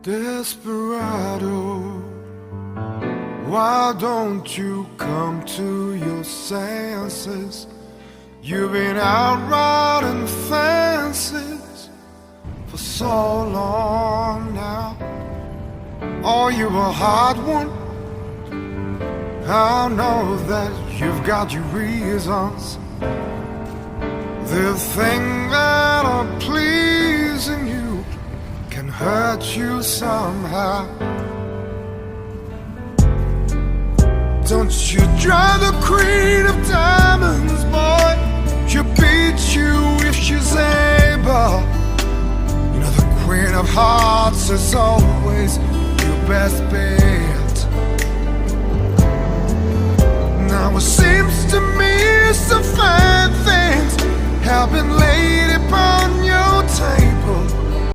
Desperado, why don't you come to your senses? You've been out riding fences for so long now. Oh, you a hard one, I know that you've got your reasons. The thing that are pleasing you can hurt you somehow. Don't you drive the queen of diamonds, boy? She'll beat you if she's able. You know the queen of hearts is always your best bet. Now it seems to me some fine things have been laid upon your table.